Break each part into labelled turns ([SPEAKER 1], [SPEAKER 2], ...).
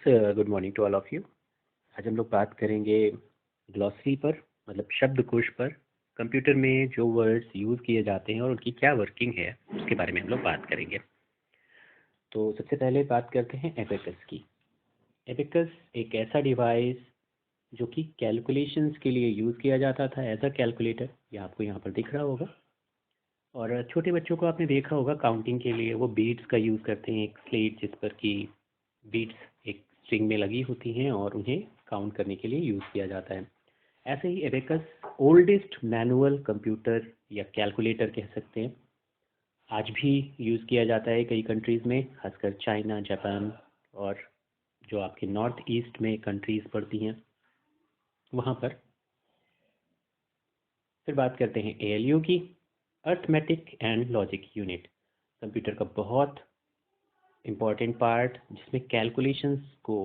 [SPEAKER 1] Good morning to all of you. आज हम लोग बात करेंगे ग्लॉसरी पर, मतलब शब्दकोश पर। कंप्यूटर में जो वर्ड्स यूज़ किए जाते हैं और उनकी क्या वर्किंग है उसके बारे में हम लोग बात करेंगे। तो सबसे पहले बात करते हैं एबेकस की। एबेकस एक ऐसा डिवाइस जो कि कैलकुलेशंस के लिए यूज़ किया जाता था एज अ कैलकुलेटर। ये आपको यहाँ पर दिख रहा होगा। और छोटे बच्चों को आपने देखा होगा काउंटिंग के लिए वो बीट्स का यूज़ करते हैं, एक स्लेट जिस पर कि बीट्स एक स्ट्रिंग में लगी होती हैं और उन्हें काउंट करने के लिए यूज़ किया जाता है। ऐसे ही एबेकस ओल्डेस्ट मैनुअल कंप्यूटर या कैलकुलेटर कह सकते हैं। आज भी यूज़ किया जाता है कई कंट्रीज़ में, खासकर चाइना, जापान और जो आपके नॉर्थ ईस्ट में कंट्रीज़ पड़ती हैं वहाँ पर। फिर बात करते हैं एएलयू की, arithmetic and logic unit. Computer का बहुत इम्पॉर्टेंट पार्ट जिसमें कैलकुलेशंस को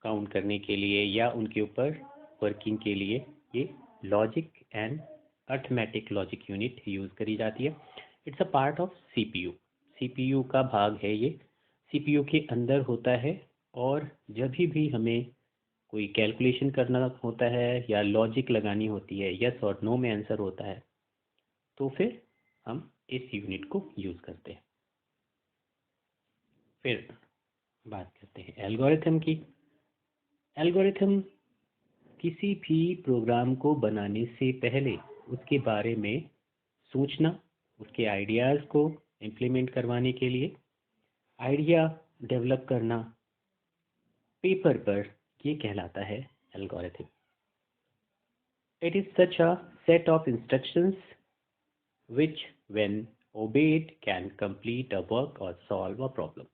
[SPEAKER 1] काउंट करने के लिए या उनके ऊपर वर्किंग के लिए ये logic and arithmetic logic unit use करी जाती है। It's a part of CPU. CPU का भाग है ये, सीपीयू के अंदर होता है। और जब भी हमें कोई कैलकुलेशन करना होता है या लॉजिक लगानी होती है, यस और नो में आंसर होता है, तो फिर हम इस यूनिट को यूज़ करते हैं। फिर बात करते हैं एल्गोरिथम की। एल्गोरिथम किसी भी प्रोग्राम को बनाने से पहले उसके बारे में सोचना, उसके आइडियाज़ को इम्प्लीमेंट करवाने के लिए आइडिया डेवलप करना पेपर पर, ये कहलाता है algorithm. It is such a set of instructions which when obeyed can complete a work or solve a problem।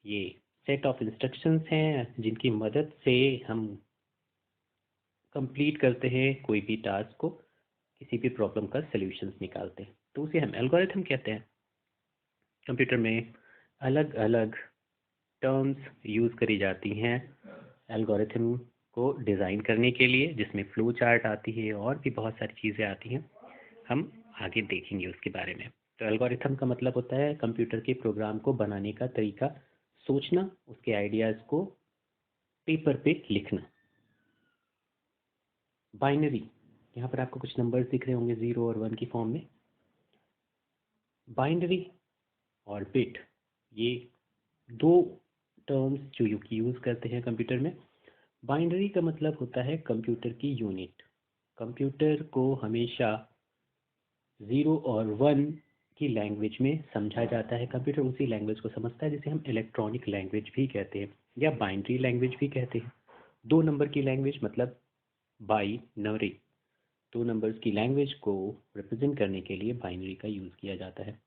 [SPEAKER 1] ये सेट ऑफ इंस्ट्रक्शंस हैं जिनकी मदद से हम कंप्लीट करते हैं कोई भी टास्क को, किसी भी प्रॉब्लम का सल्यूशंस निकालते हैं, तो उसे हम एल्गोरिथम कहते हैं। कंप्यूटर में अलग अलग टर्म्स यूज़ करी जाती हैं एल्गोरिथम को डिज़ाइन करने के लिए, जिसमें फ्लो चार्ट आती है और भी बहुत सारी चीज़ें आती हैं, हम आगे देखेंगे उसके बारे में। तो एल्गोरिथम का मतलब होता है कंप्यूटर के प्रोग्राम को बनाने का तरीका, सोचना, उसके आइडियाज़ को पेपर पे लिखना। बाइनरी, यहाँ पर आपको कुछ नंबर्स दिख रहे होंगे 0 और 1 की फॉर्म में। बाइनरी और बिट, ये दो टर्म्स जो यूज़ करते हैं कंप्यूटर में। बाइनरी का मतलब होता है कंप्यूटर की यूनिट। कंप्यूटर को हमेशा 0 और 1 की लैंग्वेज में समझा जाता है। कंप्यूटर उसी लैंग्वेज को समझता है जिसे हम इलेक्ट्रॉनिक लैंग्वेज भी कहते हैं या बाइनरी लैंग्वेज भी कहते हैं। 2 नंबर की लैंग्वेज मतलब बाइनरी, 2 नंबर्स की लैंग्वेज को रिप्रेजेंट करने के लिए बाइनरी का यूज़ किया जाता है।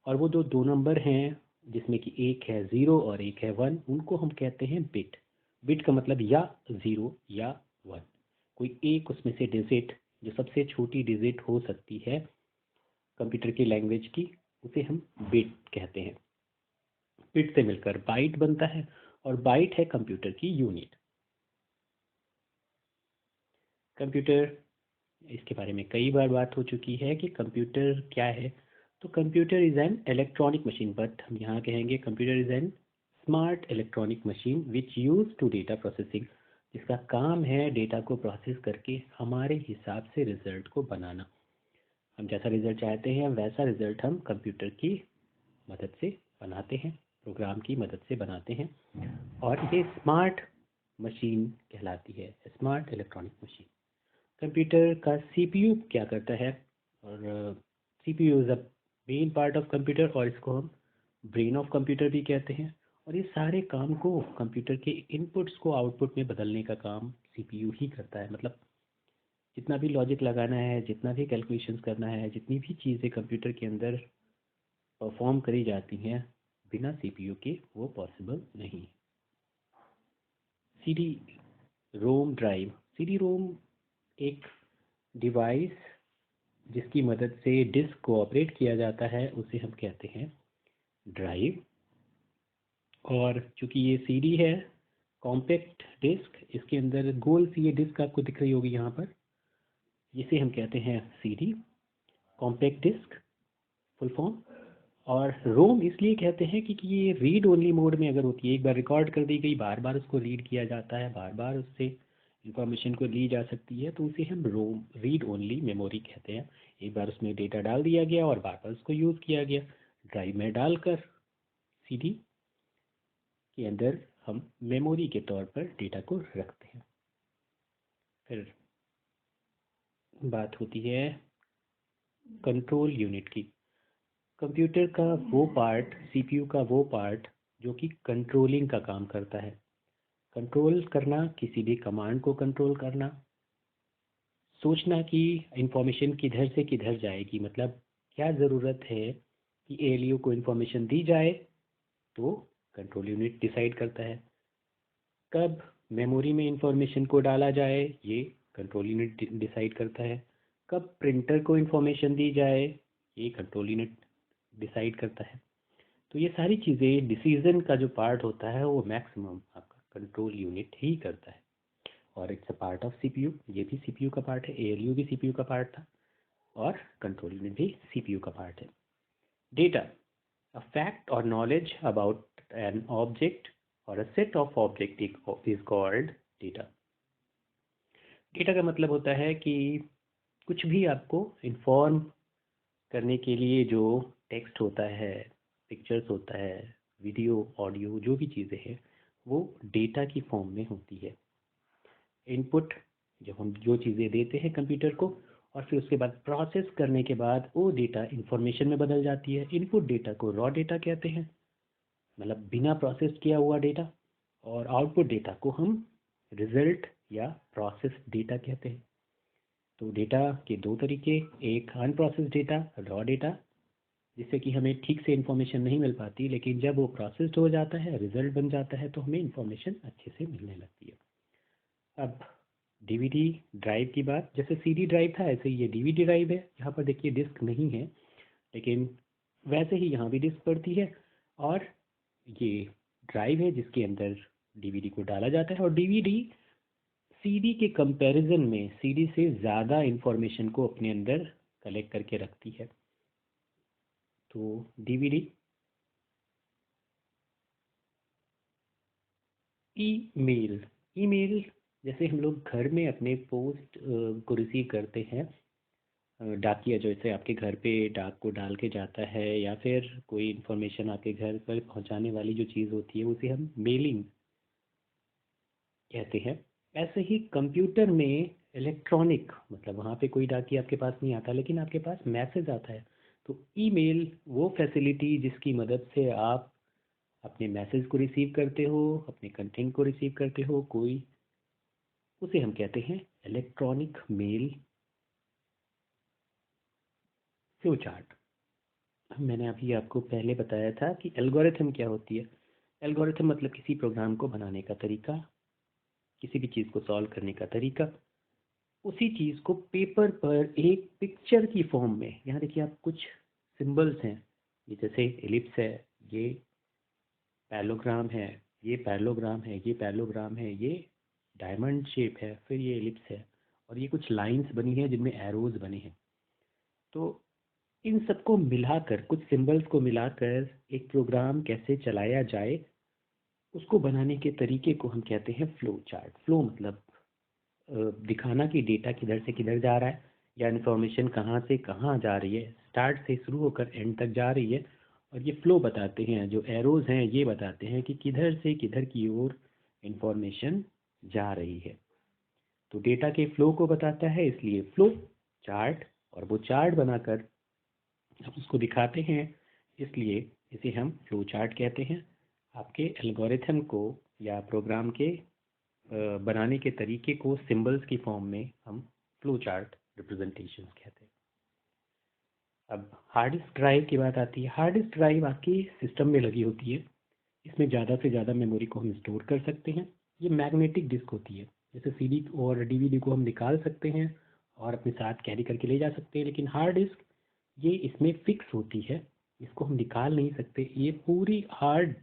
[SPEAKER 1] और वो दो नंबर हैं जिसमें कि एक है 0 और एक है 1, उनको हम कहते हैं बिट। बिट का मतलब या 0 या 1, कोई एक उसमें से डिजिट, जो सबसे छोटी डिजिट हो सकती है कंप्यूटर की लैंग्वेज की, उसे हम बिट कहते हैं। बिट से मिलकर बाइट बनता है और बाइट है कंप्यूटर की यूनिट। कंप्यूटर, इसके बारे में कई बार बात हो चुकी है कि कंप्यूटर क्या है। तो computer is an electronic machine, but हम यहाँ कहेंगे computer is an smart electronic machine which use to data processing, जिसका काम है डेटा को प्रोसेस करके हमारे हिसाब से रिजल्ट को बनाना। हम जैसा रिजल्ट चाहते हैं वैसा रिजल्ट हम कंप्यूटर की मदद से बनाते हैं, प्रोग्राम की मदद से बनाते हैं, और ये स्मार्ट मशीन कहलाती है, स्मार्ट इलेक्ट्रॉनिक मशीन। कंप्यूटर का सीपीयू क्या करता है, और CPU is a main part of computer, और इसको हम ब्रेन ऑफ कंप्यूटर भी कहते हैं। और ये सारे काम को, कंप्यूटर के इनपुट्स को आउटपुट में बदलने का काम सीपीयू ही करता है। मतलब जितना भी लॉजिक लगाना है, जितना भी कैलकुलेशंस करना है, जितनी भी चीज़ें कंप्यूटर के अंदर परफॉर्म करी जाती हैं, बिना सीपीयू के वो पॉसिबल नहीं। CD ROM drive, CD ROM एक डिवाइस जिसकी मदद से डिस्क को ऑपरेट किया जाता है, उसे हम कहते हैं ड्राइव। और चूंकि ये सीडी है, कॉम्पैक्ट डिस्क, इसके अंदर गोल सी ये डिस्क आपको दिख रही होगी यहाँ पर, इसे हम कहते हैं CD, compact disc full form. और रोम इसलिए कहते हैं कि ये रीड ओनली मोड में अगर होती है, एक बार रिकॉर्ड कर दी गई, बार बार उसको रीड किया जाता है, बार बार उससे इंफॉर्मेशन को ली जा सकती है, तो उसे हम रोम रीड ओनली मेमोरी कहते हैं। एक बार उसमें डेटा डाल दिया गया और बार बार उसको यूज़ किया गया, ड्राइव में डालकर सीडी के अंदर हम मेमोरी के तौर पर डेटा को रखते हैं। फिर बात होती है कंट्रोल यूनिट की। कंप्यूटर का वो पार्ट, सीपीयू का वो पार्ट जो कि कंट्रोलिंग का काम करता है। कंट्रोल करना, किसी भी कमांड को कंट्रोल करना, सोचना कि इंफॉर्मेशन किधर से किधर जाएगी, मतलब क्या ज़रूरत है कि एएलयू को इंफॉर्मेशन दी जाए, तो कंट्रोल यूनिट डिसाइड करता है। कब मेमोरी में इंफॉर्मेशन को डाला जाए, ये कंट्रोल यूनिट डिसाइड करता है। कब प्रिंटर को इंफॉर्मेशन दी जाए, ये कंट्रोल यूनिट डिसाइड करता है। तो ये सारी चीज़ें, डिसीजन का जो पार्ट होता है वो मैक्सिमम आपका कंट्रोल यूनिट ही करता है। और it's a part of CPU, ये भी सीपीयू का पार्ट है, एएलयू भी सीपीयू का पार्ट था और कंट्रोल यूनिट भी सीपीयू का पार्ट है। डेटा, अ फैक्ट और नॉलेज अबाउट एन ऑब्जेक्ट और a set of object is called data. Data का मतलब होता है कि कुछ भी आपको इन्फॉर्म करने के लिए जो टेक्स्ट होता है, पिक्चर्स होता है, वीडियो, ऑडियो, जो भी चीज़ें हैं वो डेटा की फॉर्म में होती है। इनपुट, जब हम जो चीज़ें देते हैं कंप्यूटर को और फिर उसके बाद प्रोसेस करने के बाद वो डेटा इंफॉर्मेशन में बदल जाती है। इनपुट डेटा को रॉ डेटा कहते हैं, मतलब बिना प्रोसेस किया हुआ डेटा। और आउटपुट डेटा को हम रिजल्ट या प्रोसेस डेटा कहते हैं। तो डेटा के दो तरीके, एक अनप्रोसेस डेटा, रॉ डेटा, जिससे कि हमें ठीक से इन्फॉर्मेशन नहीं मिल पाती, लेकिन जब वो प्रोसेस्ड हो जाता है, रिजल्ट बन जाता है, तो हमें इन्फॉर्मेशन अच्छे से मिलने लगती है। अब डीवीडी ड्राइव की बात, जैसे सीडी ड्राइव था ऐसे ही ये डीवीडी ड्राइव है। यहाँ पर देखिए डिस्क नहीं है, लेकिन वैसे ही यहाँ भी डिस्क पड़ती है और ये ड्राइव है जिसके अंदर डीवीडी को डाला जाता है। और डीवीडी सीडी के कंपैरिजन में सीडी से ज़्यादा इंफॉर्मेशन को अपने अंदर कलेक्ट करके रखती है। तो डीवीडी, ईमेल, ईमेल जैसे हम लोग घर में अपने पोस्ट को रिसीव करते हैं, डाकिया जैसे आपके घर पे डाक को डाल के जाता है, या फिर कोई इन्फॉर्मेशन आपके घर पर पहुंचाने वाली जो चीज़ होती है उसे हम मेलिंग कहते हैं। ऐसे ही कंप्यूटर में इलेक्ट्रॉनिक, मतलब वहाँ पे कोई डाकिया आपके पास नहीं आता, लेकिन आपके पास मैसेज आता है। तो ईमेल वो फैसिलिटी जिसकी मदद से आप अपने मैसेज को रिसीव करते हो, अपने कंटेंट को रिसीव करते हो, कोई, उसे हम कहते हैं इलेक्ट्रॉनिक मेल फ्लो चार्ट। मैंने अभी आपको पहले बताया था कि एल्गोरिथम क्या होती है। एल्गोरिथम मतलब किसी प्रोग्राम को बनाने का तरीका, किसी भी चीज़ को सॉल्व करने का तरीका। उसी चीज़ को पेपर पर एक पिक्चर की फॉर्म में, यहाँ देखिए आप कुछ सिंबल्स हैं, ये जैसे एलिप्स है, ये पैलोग्राम है, ये पैलोग्राम है, ये पैलोग्राम है, ये डायमंड शेप है, फिर ये एलिप्स है, और ये कुछ लाइंस बनी है जिनमें एरोज बने हैं। तो इन सबको मिलाकर, कुछ सिंबल्स को मिलाकर एक प्रोग्राम कैसे चलाया जाए, उसको बनाने के तरीके को हम कहते हैं फ्लो चार्ट। फ्लो मतलब दिखाना कि डेटा किधर से किधर जा रहा है, या इन्फॉर्मेशन कहाँ से कहाँ जा रही है, स्टार्ट से शुरू होकर एंड तक जा रही है। और ये फ्लो बताते हैं, जो एरोज हैं ये बताते हैं कि किधर से किधर की ओर इंफॉर्मेशन जा रही है। तो डेटा के फ्लो को बताता है, इसलिए फ्लो चार्ट। और वो चार्ट बनाकर हम उसको दिखाते हैं, इसलिए इसे हम फ्लो चार्ट कहते हैं। आपके एल्गोरिथम को या प्रोग्राम के बनाने के तरीके को सिंबल्स की फॉर्म में हम फ्लो चार्ट रिप्रेजेंटेशंस कहते हैं। अब हार्ड डिस्क ड्राइव की बात आती है। हार्ड डिस्क ड्राइव आपकी सिस्टम में लगी होती है, इसमें ज़्यादा से ज़्यादा मेमोरी को हम स्टोर कर सकते हैं। ये मैग्नेटिक डिस्क होती है, जैसे सीडी और डीवीडी को हम निकाल सकते हैं और अपने साथ कैरी करके ले जा सकते हैं, लेकिन हार्ड डिस्क ये इसमें फिक्स होती है, इसको हम निकाल नहीं सकते। ये पूरी हार्ड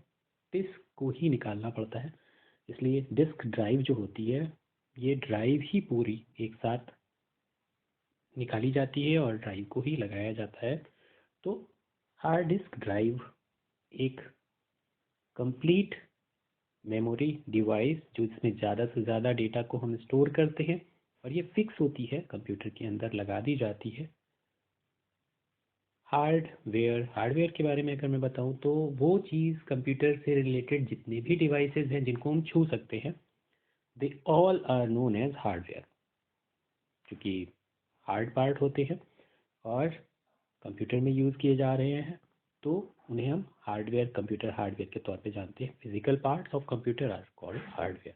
[SPEAKER 1] डिस्क को ही निकालना पड़ता है, इसलिए डिस्क ड्राइव जो होती है, ये ड्राइव ही पूरी एक साथ निकाली जाती है और ड्राइव को ही लगाया जाता है। तो हार्ड डिस्क ड्राइव एक कंप्लीट मेमोरी डिवाइस जो इसमें ज़्यादा से ज़्यादा डेटा को हम स्टोर करते हैं और ये फिक्स होती है, कंप्यूटर के अंदर लगा दी जाती है। हार्डवेयर के बारे में अगर मैं बताऊं तो वो चीज़ कंप्यूटर से रिलेटेड जितने भी डिवाइसेस हैं जिनको हम छू सकते हैं, they all are known as hardware, क्योंकि हार्ड पार्ट होते हैं और कंप्यूटर में यूज़ किए जा रहे हैं, तो उन्हें हम कंप्यूटर हार्डवेयर के तौर पे जानते हैं। Physical parts of computer are called hardware.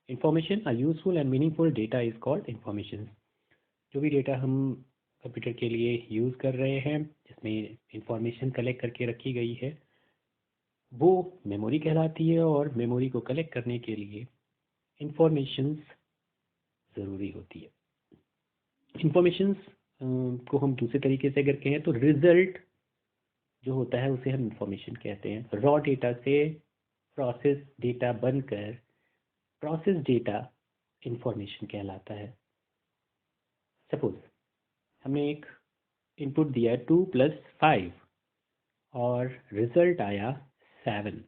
[SPEAKER 1] Information a useful and meaningful data is called information. जो भी डेटा हम कंप्यूटर के लिए यूज़ कर रहे हैं, जिसमें इंफॉर्मेशन कलेक्ट करके रखी गई है, वो मेमोरी कहलाती है और मेमोरी को कलेक्ट करने के लिए इंफॉर्मेशंस ज़रूरी होती है। इंफॉर्मेशंस को हम दूसरे तरीके से अगर कहें तो रिजल्ट जो होता है उसे हम इंफॉर्मेशन कहते हैं। रॉ डेटा से प्रोसेस डेटा बनकर प्रोसेस डेटा इंफॉर्मेशन कहलाता है। सपोज हमने एक इनपुट दिया 2+5 और रिजल्ट आया 7,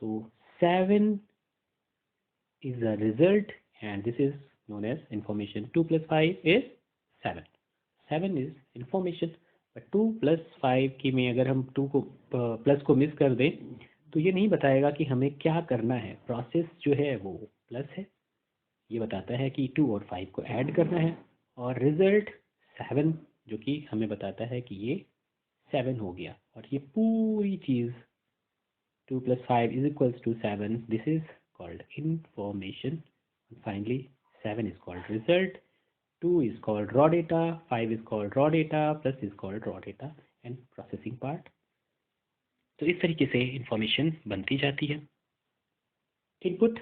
[SPEAKER 1] तो 7 is the result and this is known as information. 2+5 is 7. 7 is information. but 2+5 की में अगर हम 2 को प्लस को मिस कर दें तो ये नहीं बताएगा कि हमें क्या करना है। प्रोसेस जो है वो प्लस है, ये बताता है कि 2 और 5 को ऐड करना है, और रिजल्ट 7 जो कि हमें बताता है कि ये 7 हो गया। और ये पूरी चीज़ 2+5 = 7. This is called information. And finally, 7 is called result. 2 is called raw data. 5 is called raw data. Plus is called raw data and processing part. तो इस तरीके से इंफॉर्मेशन बनती जाती है। इनपुट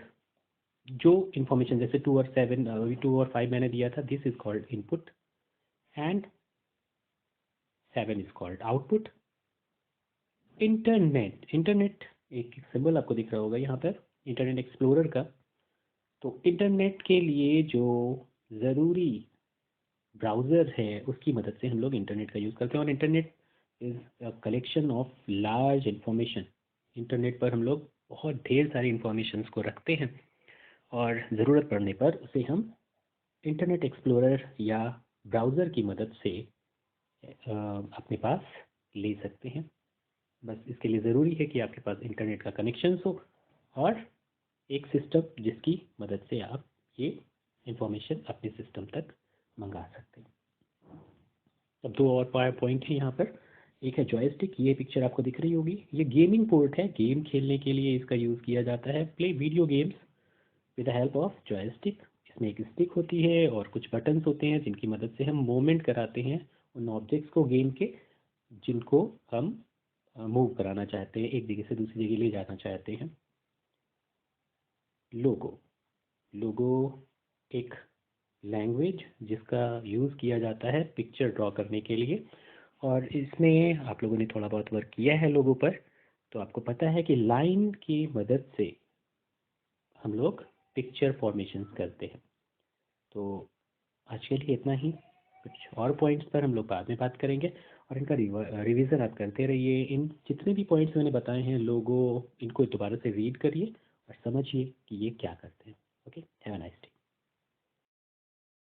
[SPEAKER 1] जो इंफॉर्मेशन जैसे 2 और 7 अभी 2 और 5 मैंने दिया था, this is called input and 7 is called output. Internet एक सिंबल आपको दिख रहा होगा यहाँ पर इंटरनेट एक्सप्लोरर का। तो इंटरनेट के लिए जो ज़रूरी ब्राउज़र है उसकी मदद से हम लोग इंटरनेट का यूज़ करते हैं। और internet is a collection of large information. Internet पर हम लोग बहुत ढेर सारी इंफॉर्मेशंस को रखते हैं और ज़रूरत पड़ने पर उसे हम इंटरनेट एक्सप्लोरर या ब्राउज़र की मदद से अपने पास ले सकते हैं। बस इसके लिए ज़रूरी है कि आपके पास इंटरनेट का कनेक्शन हो और एक सिस्टम जिसकी मदद से आप ये इंफॉर्मेशन अपने सिस्टम तक मंगा सकते हैं। अब दो और पॉइंट है यहाँ पर। एक है जॉयस्टिक, ये पिक्चर आपको दिख रही होगी, ये गेमिंग पोर्ट है, गेम खेलने के लिए इसका यूज़ किया जाता है। Play video games with the help of joystick. इसमें एक स्टिक होती है और कुछ बटन्स होते हैं जिनकी मदद से हम मूवमेंट कराते हैं उन ऑब्जेक्ट्स को गेम के, जिनको हम मूव कराना चाहते हैं, एक जगह से दूसरी जगह ले जाना चाहते हैं। लोगो एक लैंग्वेज जिसका यूज़ किया जाता है पिक्चर ड्रॉ करने के लिए, और इसमें आप लोगों ने थोड़ा बहुत वर्क किया है लोगों पर, तो आपको पता है कि लाइन की मदद से हम लोग पिक्चर फॉर्मेशंस करते हैं। तो आज के लिए इतना ही, कुछ और पॉइंट्स पर हम लोग बाद में बात करेंगे और इनका रिवीजन आप करते रहिए। इन जितने भी पॉइंट्स मैंने बताए हैं लोगों, इनको दोबारा से रीड करिए और समझिए कि ये क्या करते हैं। Okay, have a nice day.